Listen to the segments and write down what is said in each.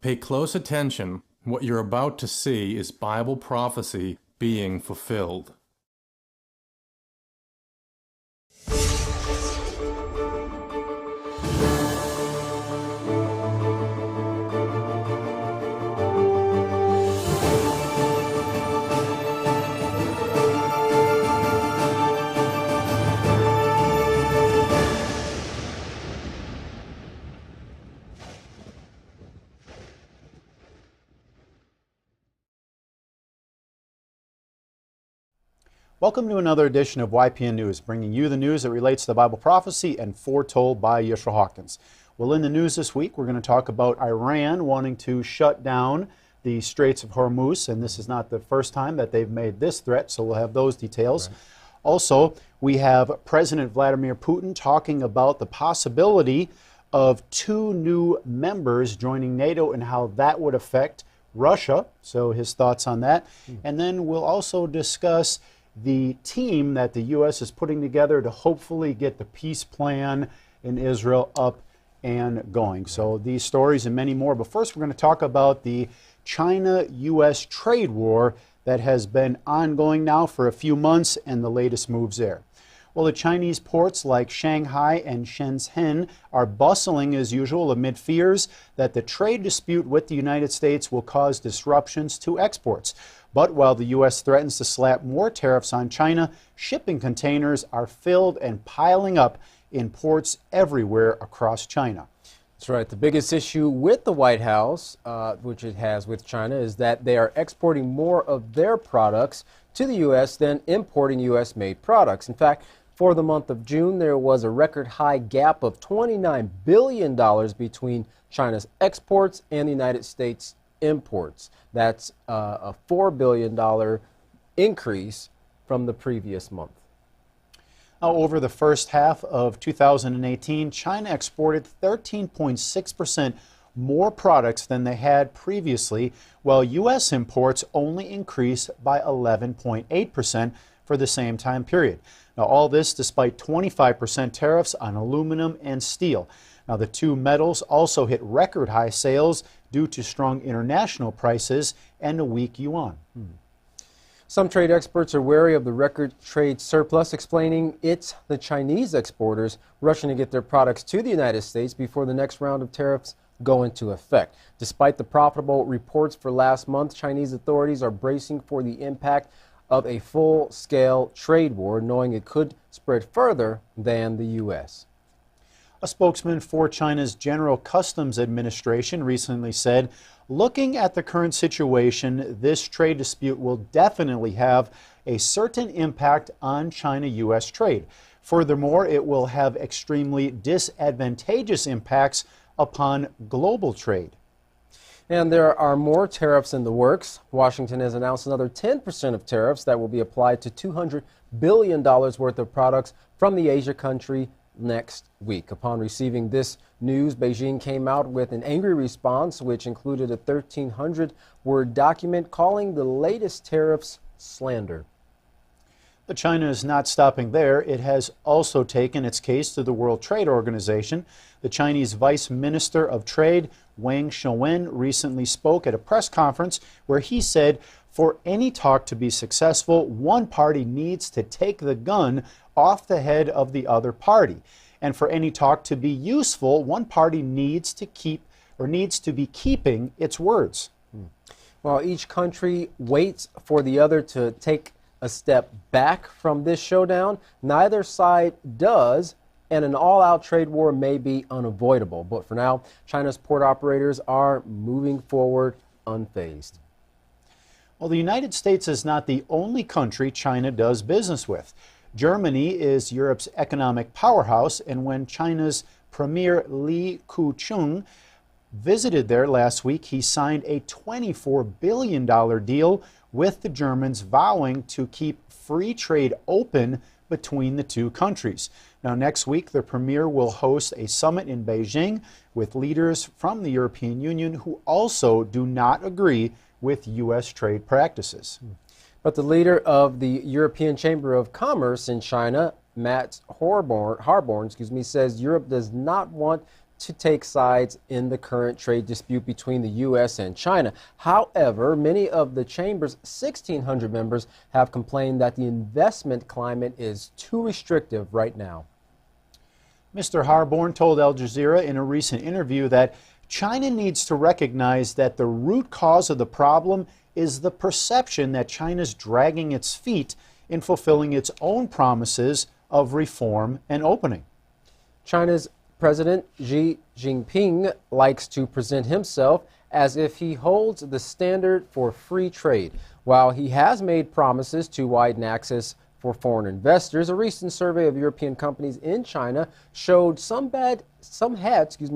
Pay close attention. What you're about to see is Bible prophecy being fulfilled. Welcome to another edition of YPN News, bringing you the news that relates to Bible prophecy and foretold by Yeshua Hawkins. Well, in the news this week, we're going to talk about Iran wanting to shut down the Straits of Hormuz, and this is not the first time that they've made this threat, so we'll have those details. Right. Also, we have President Vladimir Putin talking about the possibility of 2 new members joining NATO and how that would affect Russia, so his thoughts on that. And then we'll also discuss the team that the U.S. is putting together to hopefully get the peace plan in Israel up and going. So these stories and many more. But first, we're going to talk about the China-U.S. trade war that has been ongoing now for a few months and the latest moves there. Well, the Chinese ports like Shanghai and Shenzhen are bustling as usual amid fears that the trade dispute with the United States will cause disruptions to exports. But while the U.S. threatens to slap more tariffs on China, shipping containers are filled and piling up in ports everywhere across China. That's right. The biggest issue with the White House, which it has with China, is that they are exporting more of their products to the U.S. than importing U.S.-made products. In fact, for the month of June, there was a record high gap of $29 billion between China's exports and the United States imports. That's a $4 billion increase from the previous month. Over the first half of 2018, China exported 13.6% more products than they had previously, while U.S. imports only increased by 11.8% for the same time period. Now, all this despite 25% tariffs on aluminum and steel. Now, the two metals also hit record high sales due to strong international prices and a weak yuan. Some trade experts are wary of the record trade surplus, explaining it's the Chinese exporters rushing to get their products to the United States before the next round of tariffs go into effect. Despite the profitable reports for last month, Chinese authorities are bracing for the impact of a full-scale trade war, knowing it could spread further than the U.S. A spokesman for China's General Customs Administration recently said, looking at the current situation, this trade dispute will definitely have a certain impact on China-U.S. trade. Furthermore, it will have extremely disadvantageous impacts upon global trade. And there are more tariffs in the works. Washington has announced another 10% of tariffs that will be applied to $200 billion worth of products from the Asia country next week. Upon receiving this news, Beijing came out with an angry response, which included a 1,300-word document calling the latest tariffs slander. But China is not stopping there. It has also taken its case to the World Trade Organization. The Chinese Vice Minister of Trade, Wang Shouwen, recently spoke at a press conference where he said, for any talk to be successful, one party needs to take the gun off the head of the other party. And for any talk to be useful, one party needs to be keeping its words. While each country waits for the other to take a step back from this showdown, neither side does, and an all-out trade war may be unavoidable. But for now, China's port operators are moving forward unfazed. Well, the United States is not the only country China does business with. Germany is Europe's economic powerhouse, and when China's Premier Li Keqiang visited there last week, he signed a $24 billion deal with the Germans, vowing to keep free trade open between the two countries. Now, next week, the Premier will host a summit in Beijing with leaders from the European Union who also do not agree with U.S. trade practices. But the leader of the European Chamber of Commerce in China, Matt Harborn, says Europe does not want to take sides in the current trade dispute between the U.S. and China. However, many of the chamber's 1,600 members have complained that the investment climate is too restrictive right now. Mr. Harborn told Al Jazeera in a recent interview that China needs to recognize that the root cause of the problem is the perception that China's dragging its feet in fulfilling its own promises of reform and opening. China's President Xi Jinping likes to present himself as if he holds the standard for free trade. While he has made promises to widen access for foreign investors, a recent survey of European companies in China showed some had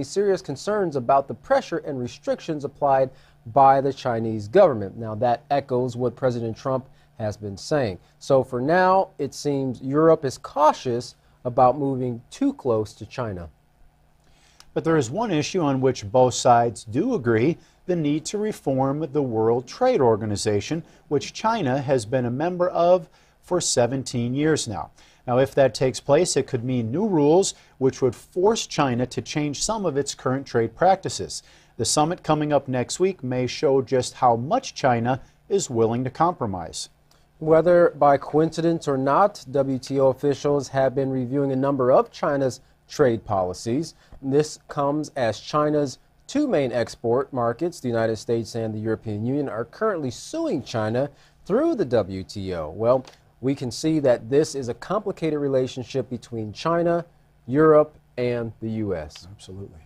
serious concerns about the pressure and restrictions applied by the Chinese government. Now, that echoes what President Trump has been saying. So for now, it seems Europe is cautious about moving too close to China. But there is one issue on which both sides do agree: the need to reform the World Trade Organization, which China has been a member of for 17 years now. Now, if that takes place, it could mean new rules which would force China to change some of its current trade practices. The summit coming up next week may show just how much China is willing to compromise. Whether by coincidence or not, WTO officials have been reviewing a number of China's trade policies. This comes as China's two main export markets, the United States and the European Union, are currently suing China through the WTO. Well, we can see that this is a complicated relationship between China, Europe, and the U.S. Absolutely.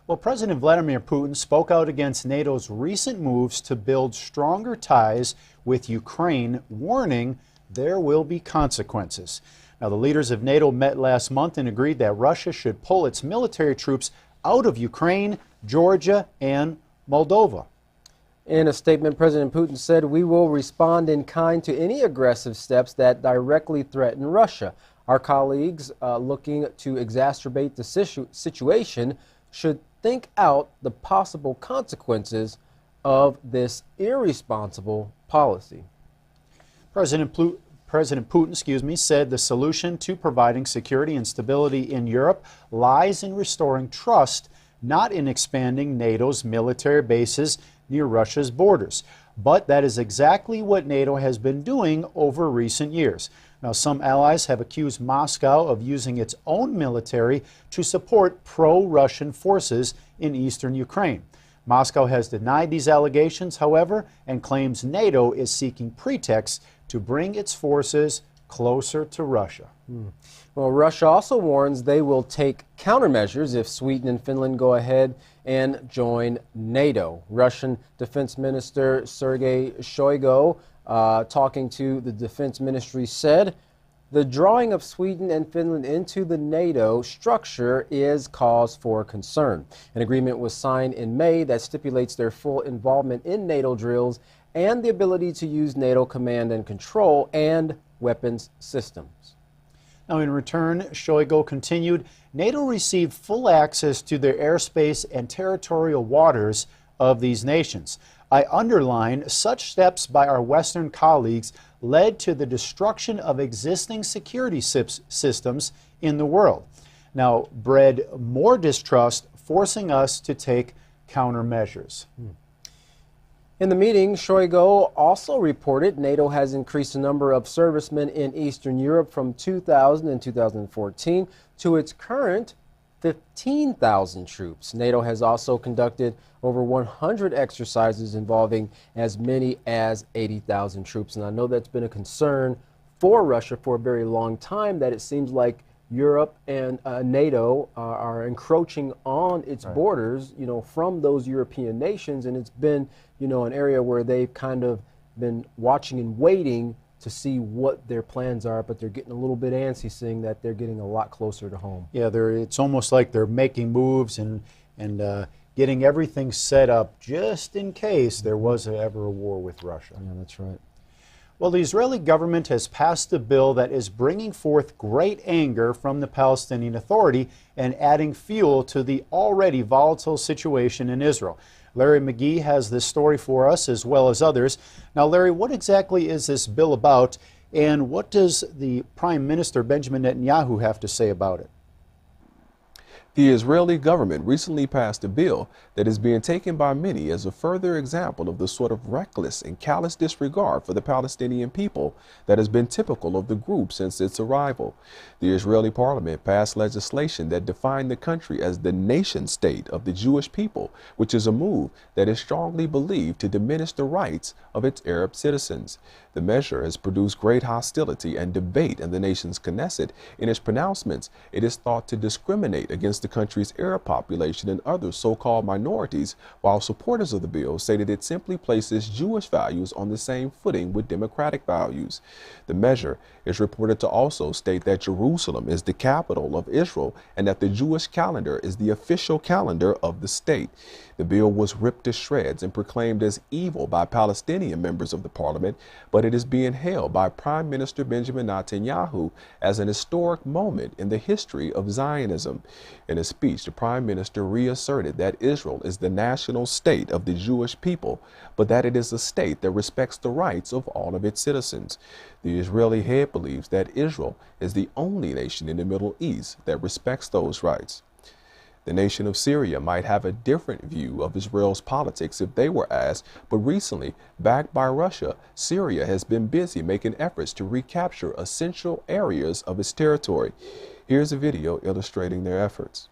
Well, President Vladimir Putin spoke out against NATO's recent moves to build stronger ties with Ukraine, warning there will be consequences. Now, the leaders of NATO met last month and agreed that Russia should pull its military troops out of Ukraine, Georgia, and Moldova. In a statement, President Putin said, "We will respond in kind to any aggressive steps that directly threaten Russia. Our colleagues looking to exacerbate the situation should think out the possible consequences of this irresponsible policy." President Putin, said the solution to providing security and stability in Europe lies in restoring trust, not in expanding NATO's military bases near Russia's borders. But that is exactly what NATO has been doing over recent years. Now, some allies have accused Moscow of using its own military to support pro-Russian forces in eastern Ukraine. Moscow has denied these allegations, however, and claims NATO is seeking pretexts to bring its forces closer to Russia. Well, Russia also warns they will take countermeasures if Sweden and Finland go ahead and join NATO. Russian Defense Minister Sergei Shoigu, talking to the Defense Ministry, said the drawing of Sweden and Finland into the NATO structure is cause for concern. An agreement was signed in May that stipulates their full involvement in NATO drills and the ability to use NATO command and control and weapons systems. Now, in return, Shoigu continued, NATO received full access to their airspace and territorial waters of these nations. I underline, such steps by our Western colleagues led to the destruction of existing security systems in the world. Now, bred more distrust, forcing us to take countermeasures. In the meeting, Shoigu also reported NATO has increased the number of servicemen in Eastern Europe from 2,000 in 2014 to its current 15,000 troops. NATO has also conducted over 100 exercises involving as many as 80,000 troops. And I know that's been a concern for Russia for a very long time, that it seems like Europe and NATO are encroaching on its borders, from those European nations. And it's been, an area where they've kind of been watching and waiting to see what their plans are, but they're getting a little bit antsy seeing that they're getting a lot closer to home. Yeah, it's almost like they're making moves and getting everything set up just in case there was ever a war with Russia. Yeah, that's right. Well, the Israeli government has passed a bill that is bringing forth great anger from the Palestinian Authority and adding fuel to the already volatile situation in Israel. Larry McGee has this story for us, as well as others. Now, Larry, what exactly is this bill about, and what does the Prime Minister Benjamin Netanyahu have to say about it? The Israeli government recently passed a bill that is being taken by many as a further example of the sort of reckless and callous disregard for the Palestinian people that has been typical of the group since its arrival. The Israeli parliament passed legislation that defined the country as the nation state of the Jewish people, which is a move that is strongly believed to diminish the rights of its Arab citizens. The measure has produced great hostility and debate in the nation's Knesset. In its pronouncements, it is thought to discriminate against the country's Arab population and other so-called minorities, while supporters of the bill say that it simply places Jewish values on the same footing with democratic values. The measure is reported to also state that Jerusalem is the capital of Israel and that the Jewish calendar is the official calendar of the state. The bill was ripped to shreds and proclaimed as evil by Palestinian members of the parliament, but it is being hailed by Prime Minister Benjamin Netanyahu as an historic moment in the history of Zionism. In a speech, the Prime Minister reasserted that Israel is the national state of the Jewish people, but that it is a state that respects the rights of all of its citizens. The Israeli head believes that Israel is the only nation in the Middle East that respects those rights. The nation of Syria might have a different view of Israel's politics if they were asked, but recently, backed by Russia, Syria has been busy making efforts to recapture essential areas of its territory. Here's a video illustrating their efforts.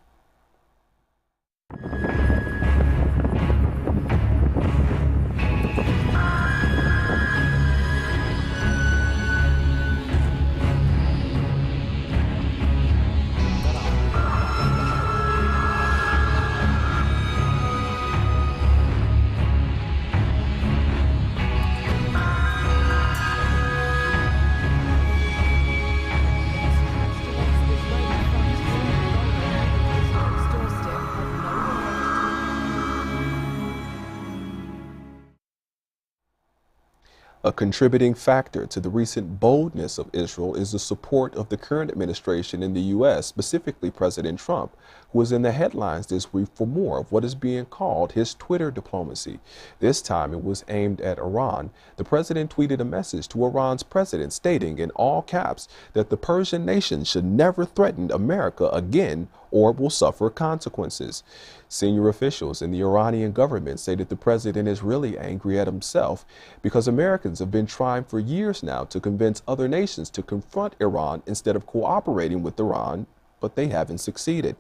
A contributing factor to the recent boldness of Israel is the support of the current administration in the U.S., specifically President Trump, who is in the headlines this week for more of what is being called his Twitter diplomacy. This time it was aimed at Iran. The president tweeted a message to Iran's president stating in all caps that the Persian nation should never threaten America again or will suffer consequences. Senior officials in the Iranian government say that the president is really angry at himself because Americans have been trying for years now to convince other nations to confront Iran instead of cooperating with Iran, but they haven't succeeded.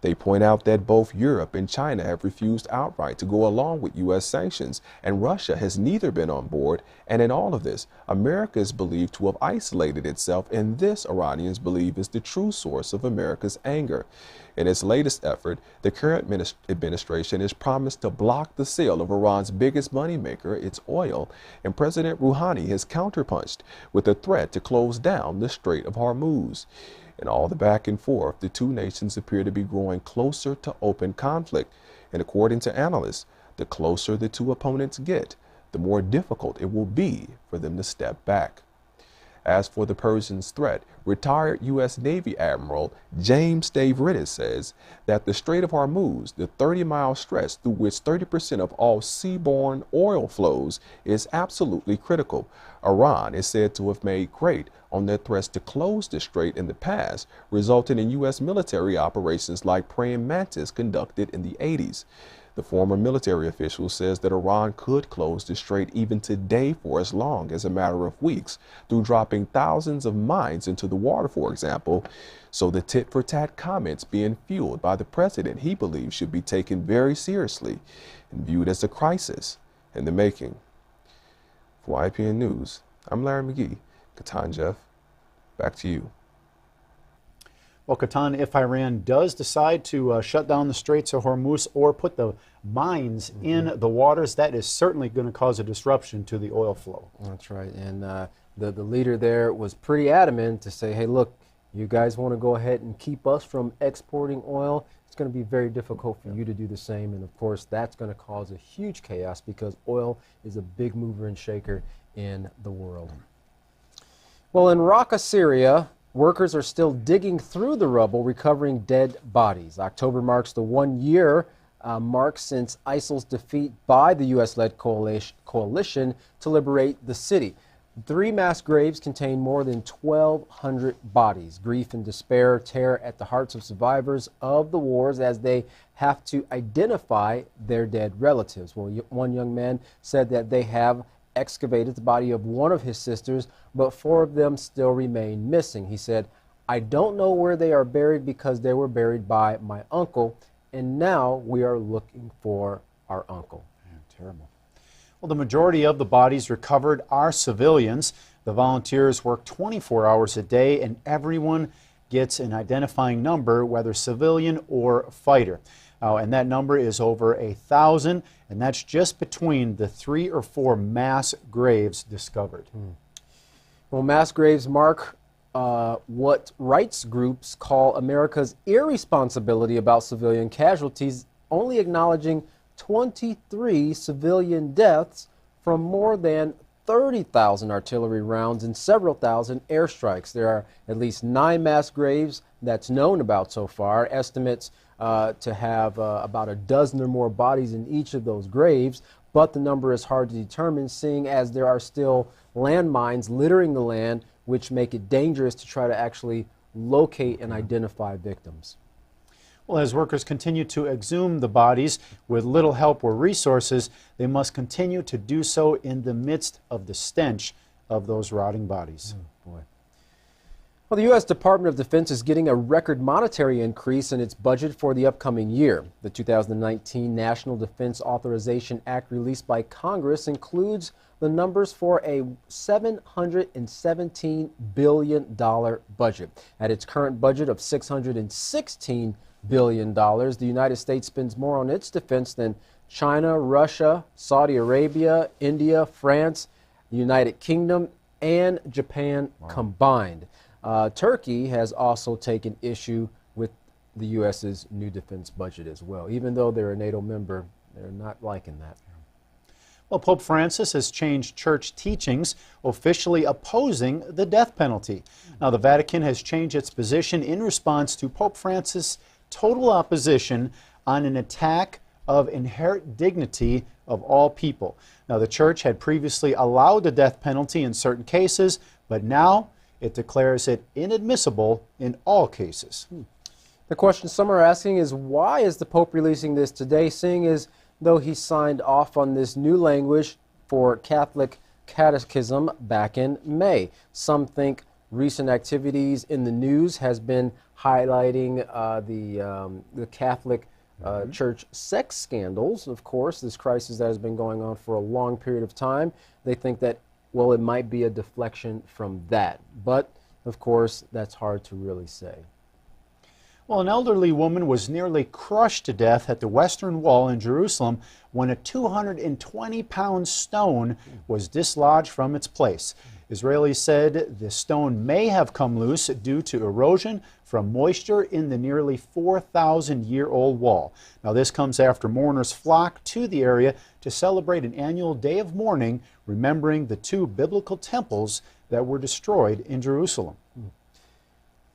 They point out that both Europe and China have refused outright to go along with U.S. sanctions, and Russia has neither been on board. And in all of this, America is believed to have isolated itself, and this, Iranians believe, is the true source of America's anger. In its latest effort, the current administration has promised to block the sale of Iran's biggest moneymaker, its oil, and President Rouhani has counterpunched with a threat to close down the Strait of Hormuz. In all the back and forth, the two nations appear to be growing closer to open conflict. And according to analysts, the closer the two opponents get, the more difficult it will be for them to step back. As for the Persians' threat, retired U.S. Navy Admiral James Stavridis says that the Strait of Hormuz, the 30-mile stretch through which 30% of all seaborne oil flows, is absolutely critical. Iran is said to have made great on their threats to close the strait in the past, resulting in U.S. military operations like Praying Mantis conducted in the 80s. The former military official says that Iran could close the strait even today for as long as a matter of weeks through dropping thousands of mines into the water, for example. So the tit-for-tat comments being fueled by the president he believes should be taken very seriously and viewed as a crisis in the making. For YPN News, I'm Larry McGee. Katan Jeff, back to you. Well, Katan, if Iran does decide to shut down the Straits of Hormuz or put the mines in the waters, that is certainly going to cause a disruption to the oil flow. That's right. And the leader there was pretty adamant to say, hey, look, you guys want to go ahead and keep us from exporting oil? It's going to be very difficult for you to do the same. And of course, that's going to cause a huge chaos because oil is a big mover and shaker in the world. Well, in Raqqa, Syria, workers are still digging through the rubble, recovering dead bodies. October marks the 1 year mark since ISIL's defeat by the U.S.-led coalition to liberate the city. 3 mass graves contain more than 1,200 bodies. Grief and despair tear at the hearts of survivors of the wars as they have to identify their dead relatives. Well, one young man said that they have excavated the body of one of his sisters, but 4 of them still remain missing. He said, "I don't know where they are buried because they were buried by my uncle, and now we are looking for our uncle." Man, terrible. Well, the majority of the bodies recovered are civilians. The volunteers work 24 hours a day, and everyone gets an identifying number, whether civilian or fighter. And that number is over 1,000, and that's just between the 3 or 4 mass graves discovered. Well, mass graves mark what rights groups call America's irresponsibility about civilian casualties, only acknowledging 23 civilian deaths from more than 30,000 artillery rounds and several thousand airstrikes. There are at least 9 mass graves that's known about so far. Estimates to have about a dozen or more bodies in each of those graves, but the number is hard to determine, seeing as there are still landmines littering the land, which make it dangerous to try to actually locate and identify victims. Well, as workers continue to exhume the bodies with little help or resources, they must continue to do so in the midst of the stench of those rotting bodies. Oh, boy. Well, the U.S. Department of Defense is getting a record monetary increase in its budget for the upcoming year. The 2019 National Defense Authorization Act released by Congress includes the numbers for a $717 billion budget. At its current budget of $616 billion, the United States spends more on its defense than China, Russia, Saudi Arabia, India, France, the United Kingdom, and Japan combined. Turkey has also taken issue with the U.S.'s new defense budget as well. Even though they're a NATO member, they're not liking that. Well, Pope Francis has changed church teachings, officially opposing the death penalty. Now, the Vatican has changed its position in response to Pope Francis' total opposition on an attack of inherent dignity of all people. Now, the church had previously allowed the death penalty in certain cases, but now it declares it inadmissible in all cases. The question some are asking is, why is the Pope releasing this today, seeing as though he signed off on this new language for Catholic catechism back in May? Some think recent activities in the news has been highlighting the Catholic Church sex scandals. Of course, this crisis that has been going on for a long period of time. They think that, well, it might be a deflection from that. But, of course, that's hard to really say. Well, an elderly woman was nearly crushed to death at the Western Wall in Jerusalem when a 220-pound stone was dislodged from its place. Israelis said the stone may have come loose due to erosion from moisture in the nearly 4,000-year-old wall. Now, this comes after mourners flocked to the area to celebrate an annual day of mourning, remembering the 2 biblical temples that were destroyed in Jerusalem.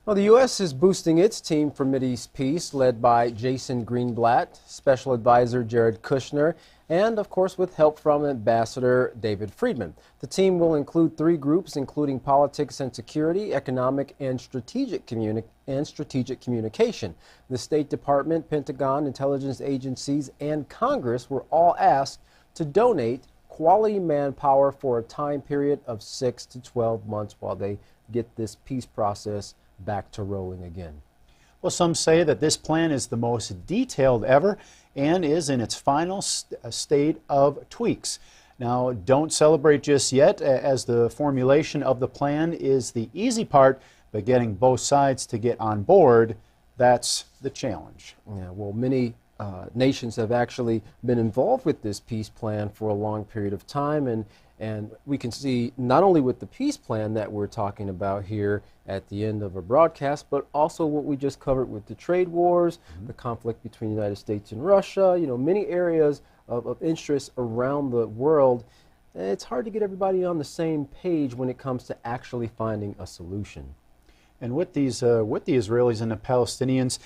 Well, the U.S. is boosting its team for Mideast peace, led by Jason Greenblatt, Special Advisor Jared Kushner, and, of course, with help from Ambassador David Friedman. The team will include 3 groups, including politics and security, economic and strategic communication. The State Department, Pentagon, intelligence agencies, and Congress were all asked to donate quality manpower for a time period of 6 to 12 months while they get this peace process back to rolling again. Well, some say that this plan is the most detailed ever and is in its final state of tweaks. Now, don't celebrate just yet, as the formulation of the plan is the easy part, but getting both sides to get on board, that's the challenge. Yeah, well, many nations have actually been involved with this peace plan for a long period of time, and we can see not only with the peace plan that we're talking about here at the end of a broadcast, but also what we just covered with the trade wars, the conflict between the United States and Russia, you know, many areas of interest around the world. It's hard to get everybody on the same page when it comes to actually finding a solution. And with the Israelis and the Palestinians,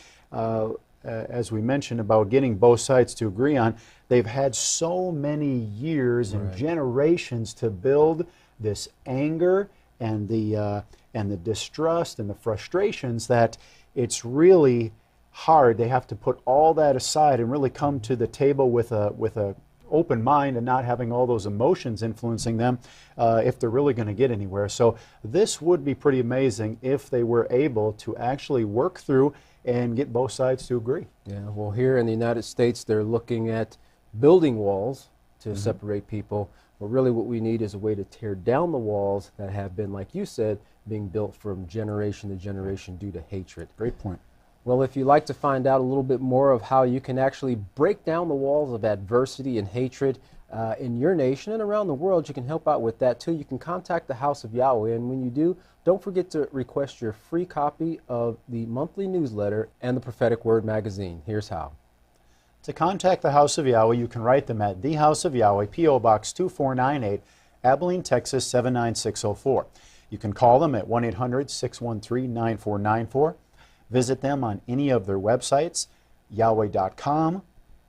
as we mentioned about getting both sides to agree on, they've had so many years and generations to build this anger and the distrust and the frustrations that it's really hard. They have to put all that aside and really come to the table with a open mind and not having all those emotions influencing them if they're really going to get anywhere. So this would be pretty amazing if they were able to actually work through and get both sides to agree. Yeah, well, here in the United States, they're looking at building walls to separate people. But really what we need is a way to tear down the walls that have been, like you said, being built from generation to generation due to hatred. Great point. Well, if you'd like to find out a little bit more of how you can actually break down the walls of adversity and hatred in your nation and around the world, you can help out with that too. You can contact the House of Yahweh, and when you do, don't forget to request your free copy of the monthly newsletter and the Prophetic Word magazine. Here's how. To contact the House of Yahweh, you can write them at The House of Yahweh, P.O. Box 2498, Abilene, Texas 79604. You can call them at 1-800-613-9494. Visit them on any of their websites, Yahweh.com,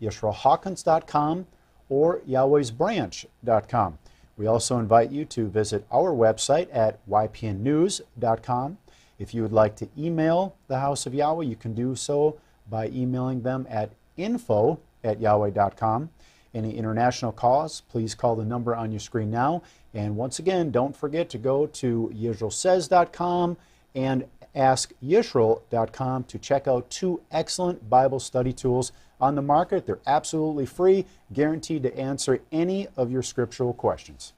YisraelHawkins.com, or Yahweh'sBranch.com. We also invite you to visit our website at YPNnews.com. If you would like to email the House of Yahweh, you can do so by emailing them at info@yahweh.com. Any international calls, please call the number on your screen now. And once again, don't forget to go to YisraelSays.com and AskYisrael.com to check out 2 excellent Bible study tools on the market. They're absolutely free, guaranteed to answer any of your scriptural questions.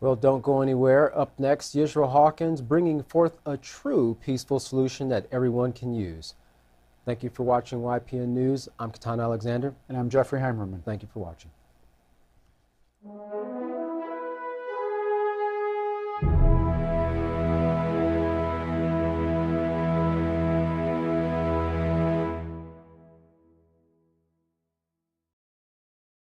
Well, don't go anywhere. Up next, Yisrael Hawkins bringing forth a true peaceful solution that everyone can use. Thank you for watching YPN News. I'm Katan Alexander. And I'm Jeffrey Heimerman. Thank you for watching.